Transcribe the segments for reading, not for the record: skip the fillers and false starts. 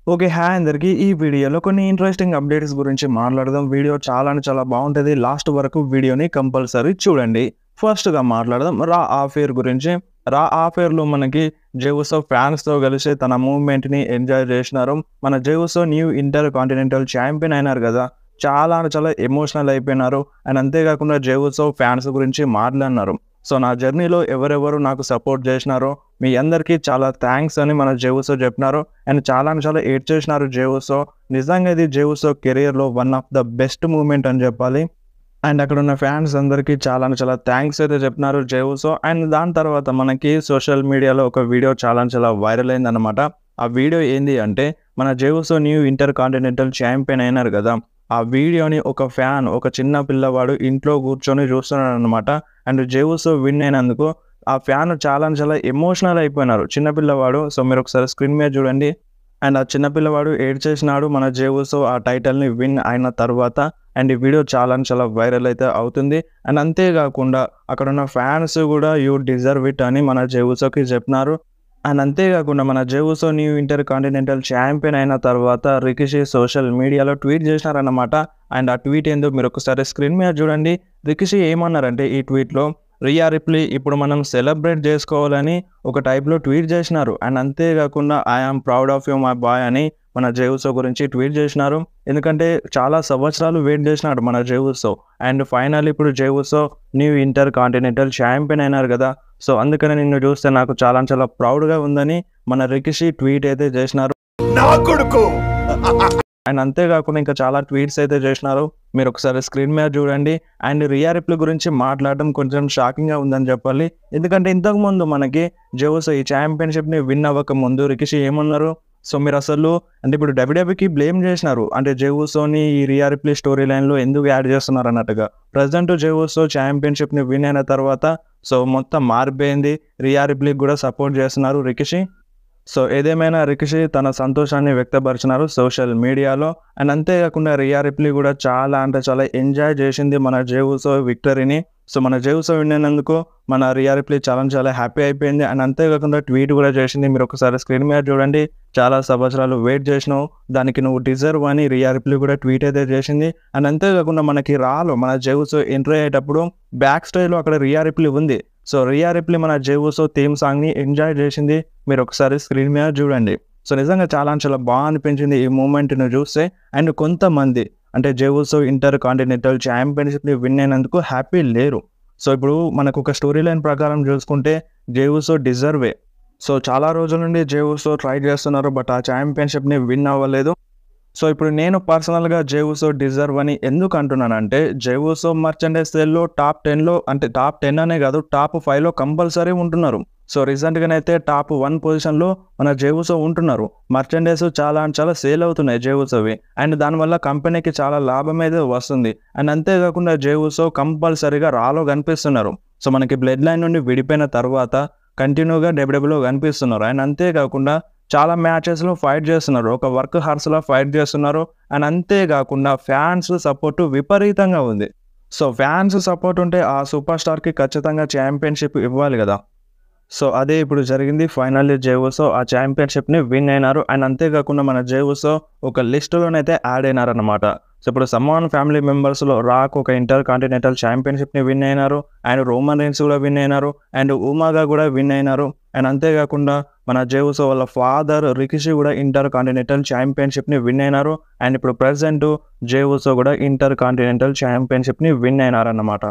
Okay. Hi అందరికీ. ఈ వీడియోలో కొన్ని ఇంట్రెస్టింగ్ అప్డేట్స్ గురించి మాట్లాడదాం. వీడియో చాలా అంటే చాలా బావుంటది. లాస్ట్ వరకు వీడియోని కంపల్సరీ చూడండి. ఫస్ట్‌గా మాట్లాడదాం 'రా అఫేర్' గురించి. 'రా అఫేర్‌లో' మనకి జేవుసో ఫ్యాన్స్‌తో కలిసి తన మూవ్‌మెంట్‌ని ఎంజాయ్ చేసినారు. మన జేవుసో న్యూ ఇంటర్ కాంటినెంటల్ ఛాంపియన్ అయినారు కదా! చాలా అంటే చాలా ఎమోషనల్ అయిపోయినారు. అండ్ అంతేకాకుండా జేవుసో ఫ్యాన్స్ గురించి మాట్లాడినారు. సో, నా జర్నీలో ఎవరెవరు నాకు సపోర్ట్ చేసినారో మీ అందరికీ చాలా థాంక్స్ అని మన జేవుసో చెప్పినారు. అండ్ చాలా అంటే చాలా ఏడ్చేసినారు జేవుసో. నిజంగా ఇది జేవుసో కెరియర్‌లో one of the best movement అని చెప్పాలి. అండ్ అక్కడున్న ఫ్యాన్స్ అందరికీ చాలా అంటే చాలా థాంక్స్ అయితే చెప్పినారు జేవుసో. అండ్ దాని తర్వాత మనకి సోషల్ మీడియాలో ఒక వీడియో చాలా అంటే చాలా వైరల్ అయిందనమాట. ఆ వీడియో ఏంది అంటే మన జేవుసో న్యూ ఇంటర్ కాంటినెంటల్ ఛాంపియన్ అయినారు కదా! ఆ వీడియోని ఒక ఫ్యాన్, ఒక చిన్న పిల్లవాడు ఇంట్లో కూర్చొని చూస్తున్నాడనమాట. అండ్ జేవుసో విన్ అయినందుకు ఆ ఫ్యాన్ చాలా అంటే చాలా ఎమోషనల్ అయిపోయినారు. చిన్న పిల్లవాడు. సో, మీరొకసారి స్క్రీన్ మీద చూడండి. అండ్ ఆ చిన్న పిల్లవాడు ఏడ్చేసినాడు. మన జేవుసో ఆ టైటిల్‌ని విన్ అయిన తర్వాత. అండ్ ఈ వీడియో చాలా అంటే చాలా వైరల్ అయితే అవుతుంది. అండ్ అంతేకాకుండా అక్కడున్న ఫ్యాన్స్ గూడా యూ డిజర్వ్ ఇట్ అని మన జేవుసోకి చెప్పినారు. అండ్ అంతేకాకుండా మన జేవుసో న్యూ ఇంటర్ కాంటినెంటల్ ఛాంపియన్ అయిన తర్వాత రికిషి సోషల్ మీడియాలో ట్వీట్ చేసినారన్నమాట. అండ్ ఆ ట్వీట్ ఏందో మీరొకసారి స్క్రీన్ మీద చూడండి. రికిషి ఏమన్నారంటే ఈ ట్వీట్‌లో రియా రిప్లీ ఇప్పుడు మనం సెలబ్రేట్ చేసుకోవాలని ఒక టైప్‌లో ట్వీట్ చేసినారు. అండ్ అంతేకాకుండా I am proud of you my boy అని మన జేవుసో గురించి ట్వీట్ చేసినారు. ఎందుకంటే చాలా సంవత్సరాలు వెయిట్ చేసినాడు మన జేవుసో. అండ్ ఫైనల్లీ ఇప్పుడు జేవుసో న్యూ ఇంటర్ కాంటినెంటల్ ఛాంపియన్ అయినారు కదా! సో, అందుకని నిన్ను చూస్తే నాకు చాలా అంటే చాలా ప్రౌడ్‌గా ఉందని మన రికిషి ట్వీట్ అయితే చేసినారు. నా కొడుకు అండ్ అంతేకాకుండా ఇంకా చాలా ట్వీట్స్ అయితే చేసినారు. మీరొకసారి స్క్రీన్ మీద చూడండి. అండ్ రియా రిప్లీ గురించి మాట్లాడడం కొంచెం షాకింగ్‌గా ఉందని చెప్పాలి. ఎందుకంటే ఇంతకుముందు మనకి జేవుసో ఈ ఛాంపియన్‌షిప్‌ని విన్ అవ్వకముందు రికిషి ఏమన్నారు? సో, మీరసలు అంటే ఇప్పుడు డబ్ల్యూడబ్ల్యూఈకి బ్లేమ్ చేసినారు. అంటే జేవుసోని ఈ రియా రిప్లీ స్టోరీ లైన్‌లో ఎందుకు యాడ్ చేస్తున్నారు అన్నట్టుగా. ప్రెజెంట్ జేవుసో ఛాంపియన్‌షిప్‌ని విన్ అయిన తర్వాత సో, మొత్తం మారిపోయింది. రియా రిప్లీకి కూడా సపోర్ట్ చేస్తున్నారు రికిషి. సో, ఏదేమైనా రికిషి తన సంతోషాన్ని వ్యక్తపరిచినారు సోషల్ మీడియాలో. అండ్ అంతేకాకుండా రియా రిప్లీ కూడా చాలా అంటే చాలా ఎంజాయ్ చేసింది మన జేవుసో విక్టరీని. సో, మన జేవుసో విన్ అయినందుకు మన రియా రిప్లీ చాలా అంటే చాలా హ్యాపీ అయిపోయింది. అండ్ అంతేకాకుండా ట్వీట్ కూడా చేసింది. మీరొకసారి స్క్రీన్ మీద చూడండి. చాలా సంవత్సరాలు వెయిట్ చేసినావు. దానికి నువ్వు డిజర్వ్ అని రియా రిప్లీ కూడా ట్వీట్ అయితే చేసింది. అండ్ అంతేకాకుండా మనకి రాలో మన జేవుసో ఎంట్రీ అయ్యేటప్పుడు బ్యాక్ స్టేజ్‌లో అక్కడ రియా రిప్లీ ఉంది. సో, రియా రిప్లీ మన జేవుసో థీమ్ సాంగ్‌ని ఎంజాయ్ చేసింది. మీరొకసారి స్క్రీన్ మీద చూడండి. సో, నిజంగా చాలా అంటే చాలా అనిపించింది ఈ మూమెంట్‌ని చూస్తే. అండ్ కొంతమంది అంటే జేవుసో ఇంటర్ కాంటినెంటల్ ఛాంపియన్‌షిప్‌ని విన్ అయినందుకు హ్యాపీ లేరు. సో, ఇప్పుడు మనకొక స్టోరీ లైన్ ప్రకారం చూసుకుంటే జేవుసో డిజర్వే. సో, చాలా రోజుల నుండి జేవుసో ట్రై చేస్తున్నారు. బట్ ఆ ఛాంపియన్‌షిప్‌ని విన్ అవ్వలేదు. సో, ఇప్పుడు నేను పర్సనల్‌గా జేవుసో డిజర్వ్ అని ఎందుకు అంటున్నానంటే, జేవుసో మర్చండైజ్ సేల్‌లో టాప్ 10లో అంటే టాప్ 10 అనే కాదు టాప్ 5లో కంపల్సరీ ఉంటున్నారు. సో, రీసెంట్‌గానైతే టాప్ 1 పొజిషన్‌లో మన జేవుసో ఉంటున్నారు. మర్చండైజ్ చాలా అంటే చాలా సేల్ అవుతున్నాయి జేవుసోవి. అండ్ దానివల్ల కంపెనీకి చాలా లాభం అయితే వస్తుంది. అండ్ అంతేకాకుండా జేవుసో కంపల్సరీగా రాలో కనిపిస్తున్నారు. సో, మనకి బ్లడ్ లైన్ నుండి విడిపోయిన తర్వాత కంటిన్యూగా డబ్ల్యూడబ్ల్యూలో కనిపిస్తున్నారు. అండ్ అంతేకాకుండా చాలా మ్యాచెస్‌లో ఫైట్ చేస్తున్నారు. ఒక వర్క్ హార్స్‌లా ఫైట్ చేస్తున్నారు. అండ్ అంతేకాకుండా ఫ్యాన్స్ సపోర్ట్ విపరీతంగా ఉంది. సో, ఫ్యాన్స్ సపోర్ట్ ఉంటే ఆ సూపర్ స్టార్‌కి ఖచ్చితంగా ఛాంపియన్‌షిప్ ఇవ్వాలి కదా! సో, అదే ఇప్పుడు జరిగింది. ఫైనల్లీ జేవుసో ఆ ఛాంపియన్‌షిప్‌ని విన్ అయినారు. అండ్ అంతేకాకుండా మన జేవుసో ఒక లిస్ట్‌లోనైతే యాడ్ అయినారన్నమాట. సో, ఇప్పుడు సమ్మోన్ ఫ్యామిలీ మెంబర్స్‌లో రాక్ ఒక ఇంటర్ కాంటినెంటల్ ఛాంపియన్‌షిప్‌ని విన్ అయినారు. అండ్ రోమన్ రీన్స్ కూడా విన్ అయినారు. అండ్ ఉమాగా కూడా విన్ అయినారు. అండ్ అంతేకాకుండా మన జేవుసో వాళ్ళ ఫాదర్ రికిషి కూడా ఇంటర్ కాంటినెంటల్ ఛాంపియన్‌షిప్‌ని విన్ అయినారు. అండ్ ఇప్పుడు ప్రెజెంట్ జేవుసో కూడా ఇంటర్ కాంటినెంటల్ ఛాంపియన్‌షిప్‌ని విన్ అయినారన్నమాట.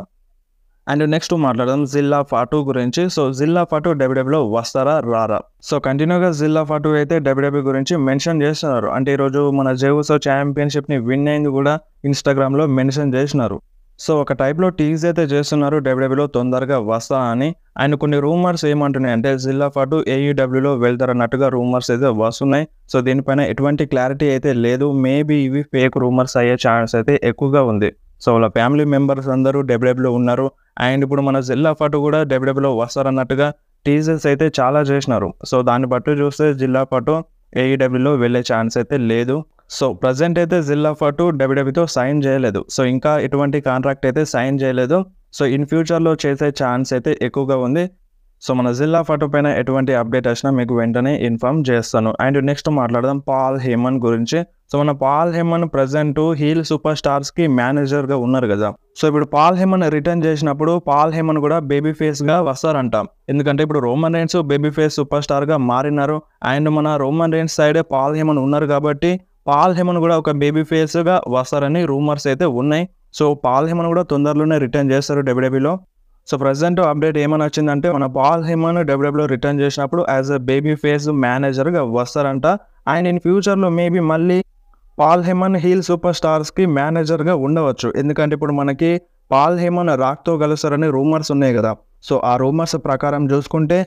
అండ్ నెక్స్ట్ మాట్లాడదాం జిల్లా ఫాటు గురించి. సో, జిల్లా ఫాటు డబ్ల్యూడబ్ల్యూలో వస్తారా? రారా? సో, కంటిన్యూగా జిల్లా ఫాటు అయితే డబ్ల్యూడబ్ల్యూ గురించి మెన్షన్ చేస్తున్నారు. అంటే ఈరోజు మన జేవుసో ఛాంపియన్‌షిప్‌ని విన్ అయింది కూడా ఇన్‌స్టాగ్రామ్‌లో మెన్షన్ చేసినారు. సో, ఒక టైప్‌లో టీజ్ అయితే చేస్తున్నారు డబ్ల్యూడబ్ల్యూలో తొందరగా వస్తా అని. అండ్ కొన్ని రూమర్స్ ఏమంటున్నాయంటే జిల్లా ఫాటు ఏఈడబ్ల్యూలో వెళ్తారన్నట్టుగా రూమర్స్ అయితే వస్తున్నాయి. సో, దీనిపైన ఎటువంటి క్లారిటీ అయితే లేదు. మేబీ ఇవి ఫేక్ రూమర్స్ అయ్యే ఛాన్స్ అయితే ఎక్కువగా ఉంది. సో, వాళ్ళ ఫ్యామిలీ మెంబర్స్ అందరూ డబ్ల్యూడబ్ల్యూలో ఉన్నారు. అండ్ ఇప్పుడు మన జిల్లా ఫాటు కూడా డబ్ల్యూడబ్ల్యూలో వస్తారన్నట్టుగా టీజర్స్ అయితే చాలా చేసినారు. సో, దాన్ని బట్టి చూస్తే జిల్లా ఫాటు ఏఈడబ్ల్యూలో వెళ్ళే ఛాన్స్ అయితే లేదు. సో, ప్రెజెంట్ అయితే జిల్లా ఫాటు డబ్ల్యూడబ్ల్యూతో సైన్ చేయలేదు. సో, ఇంకా ఎటువంటి కాంట్రాక్ట్ అయితే సైన్ చేయలేదు. సో, ఇన్ ఫ్యూచర్‌లో చేసే ఛాన్స్ అయితే ఎక్కువగా ఉంది. సో మన జిల్లా ఫోటో పైన ఎటువంటి అప్డేట్ వచ్చినా మీకు వెంటనే ఇన్ఫార్మ్ చేస్తాను. అండ్ నెక్స్ట్ మాట్లాడదాం పాల్ హేమన్ గురించి. సో మన పాల్ హేమన్ ప్రజెంట్ హీల్ సూపర్ స్టార్స్కి మేనేజర్గా ఉన్నారు కదా. సో ఇప్పుడు పాల్ హేమన్ రిటర్న్ చేసినప్పుడు పాల్ హేమన్ కూడా బేబీ ఫేస్గా వస్తారంట. ఎందుకంటే ఇప్పుడు Roman Reigns baby face super స్టార్గా మారినారు. అండ్ మన రోమన్ రైన్స్ సైడే పాల్ హేమన్ ఉన్నారు కాబట్టి పాల్ హేమన్ కూడా ఒక బేబీ ఫేస్గా వస్తారని రూమర్స్ అయితే ఉన్నాయి. సో పాల్ హేమన్ కూడా తొందరలోనే రిటర్న్ చేస్తారు డబ్ల్యూడబ్ల్యూలో. సో ప్రజెంట్ అప్డేట్ ఏమని వచ్చిందంటే మన పాల్ హేమన్ డబ్ల్యూడబ్ల్యూలో రిటర్న్ చేసినప్పుడు యాజ్ అ బేబీ ఫేస్ మేనేజర్గా వస్తారంట. అండ్ ఇన్ ఫ్యూచర్లో మేబీ మళ్ళీ పాల్ హేమన్ హీల్ సూపర్ స్టార్స్కి మేనేజర్గా ఉండవచ్చు. ఎందుకంటే ఇప్పుడు మనకి పాల్ హేమన్ రాక్తో కలుస్తారని రూమర్స్ ఉన్నాయి కదా. సో ఆ రూమర్స్ ప్రకారం చూసుకుంటే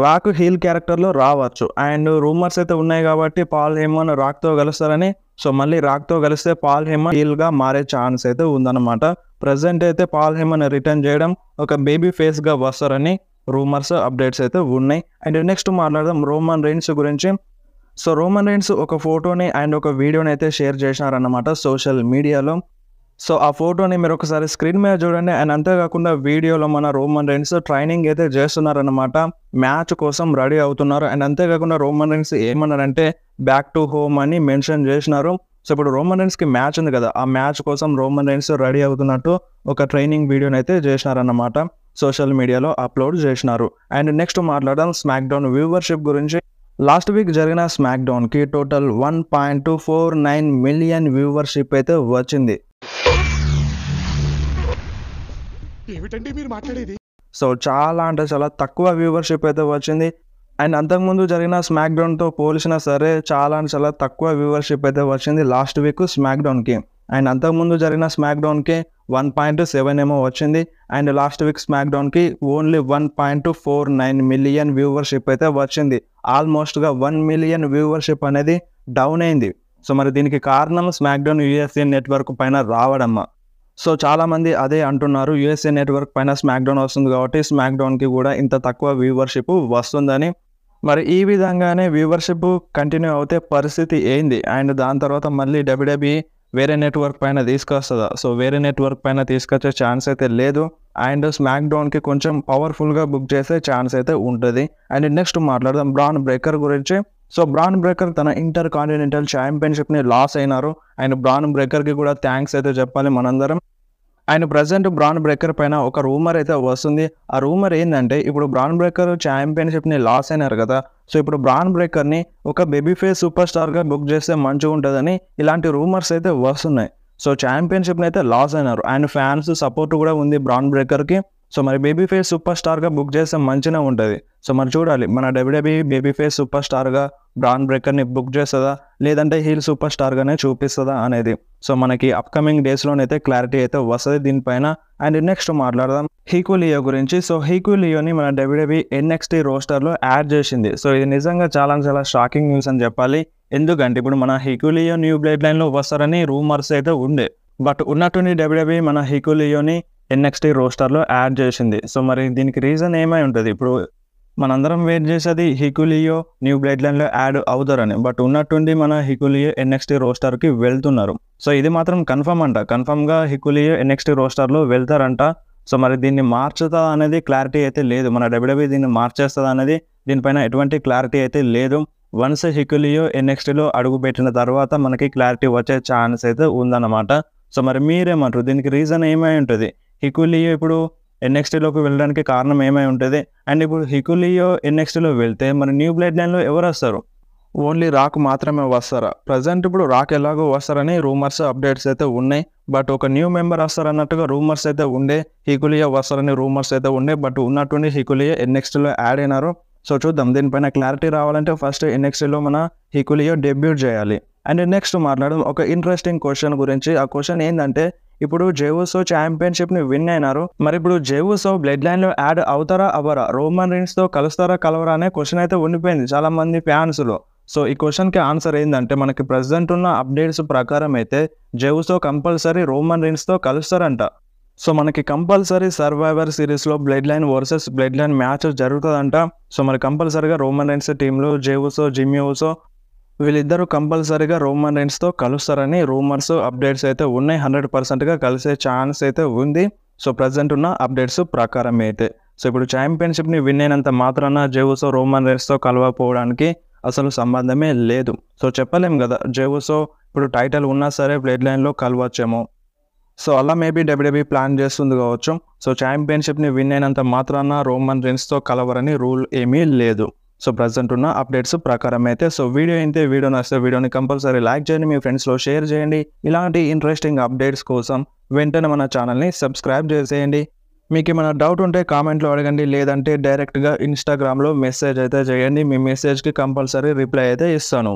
రాక్ హీల్ క్యారెక్టర్లో రావచ్చు. అండ్ రూమర్స్ అయితే ఉన్నాయి కాబట్టి పాల్ హేమన్ రాక్తో కలుస్తారని. సో మళ్ళీ రాక్తో కలిస్తే పాల్ హేమన్ హీల్గా మారే ఛాన్స్ అయితే ఉందన్నమాట. ప్రజెంట్ అయితే పాల్ హేమన్ రిటర్న్ చేయడం ఒక బేబీ ఫేస్గా వస్తారని రూమర్స్ అప్డేట్స్ అయితే ఉన్నాయి. అండ్ నెక్స్ట్ మాట్లాడదాం రోమన్ రైన్స్ గురించి. సో రోమన్ రైన్స్ ఒక ఫోటోని అండ్ ఒక వీడియోని అయితే షేర్ చేసినారన్నమాట సోషల్ మీడియాలో. సో ఆ ఫోటోని మీరు ఒకసారి స్క్రీన్ మీద చూడండి. అండ్ అంతేకాకుండా వీడియోలో మన రోమన్ రైన్స్ ట్రైనింగ్ అయితే చేస్తున్నారన్నమాట. మ్యాచ్ కోసం రెడీ అవుతున్నారు. అండ్ అంతేకాకుండా రోమన్ రైన్స్ ఏమన్నారంటే బ్యాక్ టు హోమ్ అని మెన్షన్ చేసినారు. సో ఇప్పుడు రోమన్ రైన్స్కి మ్యాచ్ ఉంది కదా, ఆ మ్యాచ్ కోసం రోమన్ రైన్స్ రెడీ అవుతున్నట్టు ఒక ట్రైనింగ్ వీడియోని అయితే చేసినారన్నమాట. సోషల్ మీడియాలో అప్లోడ్ చేసినారు. అండ్ నెక్స్ట్ మాట్లాడడం స్మాక్ డౌన్ వ్యూవర్షిప్ గురించి. లాస్ట్ వీక్ జరిగిన స్మాక్ డౌన్కి టోటల్ 1.249 మిలియన్ వ్యూవర్షిప్ అయితే వచ్చింది. ఏమిటండి మీరు మాట్లాడేది? సో చాలా అంటే చాలా తక్కువ వ్యూవర్షిప్ అయితే వచ్చింది. అండ్ అంతకుముందు జరిగిన స్మాక్ డౌన్తో పోల్చినా సరే చాలా అంటే చాలా తక్కువ వ్యూవర్షిప్ అయితే వచ్చింది లాస్ట్ వీక్ స్మాక్ డౌన్కి. అండ్ అంతకుముందు జరిగిన స్మాక్ డౌన్కి 1.7 ఏమో వచ్చింది. అండ్ లాస్ట్ వీక్ స్మాక్ డౌన్కి ఓన్లీ 1.49 మిలియన్ వ్యూవర్షిప్ అయితే వచ్చింది. ఆల్మోస్ట్గా 1 మిలియన్ వ్యూవర్షిప్ అనేది డౌన్ అయింది. సో మరి దీనికి కారణం స్మాక్ డౌన్ యూఎస్ఏ నెట్వర్క్ పైన రావడమ్మా. సో చాలామంది అదే అంటున్నారు, యూఎస్ఏ నెట్వర్క్ పైన స్మాక్ డౌన్ వస్తుంది కాబట్టి స్మాక్ డౌన్కి కూడా ఇంత తక్కువ వ్యూవర్షిప్ వస్తుందని. మరి ఈ విధంగానే వ్యూవర్షిప్ కంటిన్యూ అవుతే పరిస్థితి ఏంది? అండ్ దాని తర్వాత మళ్ళీ డబ్ల్యూడబ్ల్యూఈ వేరే నెట్వర్క్ పైన తీసుకొస్తుందా? సో వేరే నెట్వర్క్ పైన తీసుకొచ్చే ఛాన్స్ అయితే లేదు. అండ్ స్మాక్ డౌన్కి కొంచెం పవర్ఫుల్గా బుక్ చేసే ఛాన్స్ అయితే ఉంటుంది. అండ్ నెక్స్ట్ మాట్లాడదాం బ్రాన్ బ్రేకర్ గురించి. సో బ్రాన్ బ్రేకర్ తన ఇంటర్ కాంటినెంటల్ ఛాంపియన్షిప్ని లాస్ అయినారు. అండ్ బ్రాన్ బ్రేకర్కి కూడా థ్యాంక్స్ అయితే చెప్పాలి మనందరం. అండ్ ప్రజెంట్ బ్రాన్ బ్రేకర్ పైన ఒక రూమర్ అయితే వస్తుంది. ఆ రూమర్ ఏంటంటే ఇప్పుడు బ్రాన్ బ్రేకర్ ఛాంపియన్షిప్ని లాస్ అయినారు కదా. సో ఇప్పుడు బ్రాన్ బ్రేకర్ని ఒక బేబీ ఫేస్ సూపర్ స్టార్గా బుక్ చేస్తే మంచిగా ఉంటుందని ఇలాంటి రూమర్స్ అయితే వస్తున్నాయి. సో ఛాంపియన్షిప్ని అయితే లాస్ అయినారు. అండ్ ఫ్యాన్స్ సపోర్ట్ కూడా ఉంది బ్రాన్ బ్రేకర్కి. సో మరి బేబీ ఫేస్ సూపర్ స్టార్గా బుక్ చేస్తే మంచిగా ఉంటుంది. సో మరి చూడాలి మన డబ్ల్యూడబ్ల్యూఈ బేబీ ఫేస్ సూపర్ స్టార్గా బ్రాన్ బ్రేకర్ని బుక్ చేస్తుందా లేదంటే హీల్ సూపర్ స్టార్గానే చూపిస్తుందా అనేది. సో మనకి అప్కమింగ్ డేస్లోనైతే క్లారిటీ అయితే వస్తుంది దీనిపైన. అండ్ నెక్స్ట్ మాట్లాడదాం హీకూ లియో గురించి. సో హీకూ లియోని మన డబ్ల్యూడబ్ల్యూఈ ఎన్ఎక్స్టీ రోస్టర్లో యాడ్ చేసింది. సో ఇది నిజంగా చాలా చాలా షాకింగ్ న్యూస్ అని చెప్పాలి. ఎందుకంటే ఇప్పుడు మన హీకూ లియో న్యూ బ్లడ్ లైన్లో వస్తారని రూమర్స్ అయితే ఉండే. బట్ ఉన్నట్టుండి డబ్ల్యూడబ్ల్యూఈ మన హీకూ లియోని ఎన్ఎక్స్టీ రోస్టర్లో యాడ్ చేసింది. సో మరి దీనికి రీజన్ ఏమై ఉంటుంది? ఇప్పుడు మనందరం వెయిట్ చేసేది హీకూ లియో న్యూ బ్లడ్ లైన్లో యాడ్ అవుతారని. బట్ ఉన్నట్టుండి మన హీకూ లియో ఎన్ఎక్స్టీ రోస్టర్కి వెళ్తున్నారు. సో ఇది మాత్రం కన్ఫర్మ్ అంట. కన్ఫర్మ్గా హీకూ లియో ఎన్ఎక్స్టీ రోస్టర్లో వెళ్తారంట. సో మరి దీన్ని మార్చుతా అనేది క్లారిటీ అయితే లేదు. మన డబ్ల్యూడబ్ల్యూఈ దీన్ని మార్చేస్తుందా అనేది దీనిపైన ఎటువంటి క్లారిటీ అయితే లేదు. వన్స్ హీకూ లియో ఎన్ఎక్స్టీలో అడుగు పెట్టిన తర్వాత మనకి క్లారిటీ వచ్చే ఛాన్స్ అయితే ఉందన్నమాట. సో మరి మీరేమంటారు? దీనికి రీజన్ ఏమై ఉంటుంది? హీకూ లియో ఇప్పుడు ఎన్ఎక్స్టీలోకి వెళ్ళడానికి కారణం ఏమై ఉంటుంది? అండ్ ఇప్పుడు హీకూ లియో ఎన్ఎక్స్టీలో వెళ్తే మరి న్యూ బ్లడ్ లైన్లో ఎవరు వస్తారు? ఓన్లీ రాక్ మాత్రమే వస్తారా? ప్రజెంట్ ఇప్పుడు రాక్ ఎలాగో వస్తారని రూమర్స్ అప్డేట్స్ అయితే ఉన్నాయి. బట్ ఒక న్యూ మెంబర్ వస్తారన్నట్టుగా రూమర్స్ అయితే ఉండే. హీకూ లియో వస్తారని రూమర్స్ అయితే ఉండే. బట్ ఉన్నట్టుండి హీకూ లియో ఎన్ఎక్స్టీలో యాడ్ అయినారు. సో చూద్దాం, దీనిపైన క్లారిటీ రావాలంటే ఫస్ట్ ఎన్ఎక్స్టీలో మన హీకూ లియో డెబ్యూట్ చేయాలి. అండ్ నెక్స్ట్ మాట్లాడడం ఒక ఇంట్రెస్టింగ్ క్వశ్చన్ గురించి. ఆ క్వశ్చన్ ఏంటంటే ఇప్పుడు జే ఉసో ఛాంపియన్షిప్ని విన్ అయినారు. మరి ఇప్పుడు జే ఉసో బ్లడ్ లైన్లో యాడ్ అవుతారా అవ్వరా? రోమన్ రైన్స్తో కలుస్తారా కలవరా అనే క్వశ్చన్ అయితే ఉండిపోయింది చాలా మంది ఫ్యాన్స్లో. సో ఈ క్వశ్చన్కి ఆన్సర్ ఏంటంటే మనకి ప్రజెంట్ ఉన్న అప్డేట్స్ ప్రకారం అయితే జే ఉసో కంపల్సరీ రోమన్ రైన్స్తో కలుస్తారంట. సో మనకి కంపల్సరీ సర్వైవర్ సిరీస్లో blood line versus blood line match జరుగుతుందంట. సో మరి కంపల్సరీగా రోమన్ రైన్స్ టీంలో జే ఉసో జిమ్మీ ఉసో వీళ్ళిద్దరూ కంపల్సరీగా రోమన్ రైన్స్తో కలుస్తారని రూమర్స్ అప్డేట్స్ అయితే ఉన్నాయి. 100%గా కలిసే ఛాన్స్ అయితే ఉంది. సో ప్రజెంట్ ఉన్న అప్డేట్స్ ప్రకారం అయితే. సో ఇప్పుడు ఛాంపియన్షిప్ని విన్ అయినంత మాత్రాన జే ఉసో రోమన్ రైన్స్తో కలవకపోవడానికి అసలు సంబంధమే లేదు. సో చెప్పలేం కదా, జే ఉసో ఇప్పుడు టైటిల్ ఉన్నా సరే బ్లడ్ లైన్లో కలవచ్చేమో. సో అలా మేబీ డబ్ల్యూడబ్ల్యూఈ ప్లాన్ చేస్తుంది కావచ్చు. సో ఛాంపియన్షిప్ని విన్ అయినంత మాత్రాన రోమన్ రైన్స్తో కలవరని రూల్ ఏమీ లేదు. సో ప్రజెంట్ ఉన్న అప్డేట్స్ ప్రకారం అయితే. సో వీడియో అయితే వీడియో నచ్చితే వీడియోని కంపల్సరీ లైక్ చేయండి, మీ ఫ్రెండ్స్లో షేర్ చేయండి. ఇలాంటి ఇంట్రెస్టింగ్ అప్డేట్స్ కోసం వెంటనే మన ఛానల్ని సబ్స్క్రైబ్ చేసేయండి. మీకు ఏమైనా డౌట్ ఉంటే కామెంట్లో అడగండి, లేదంటే డైరెక్ట్గా ఇన్స్టాగ్రామ్లో మెసేజ్ అయితే చేయండి. మీ మెసేజ్కి కంపల్సరీ రిప్లై అయితే ఇస్తాను.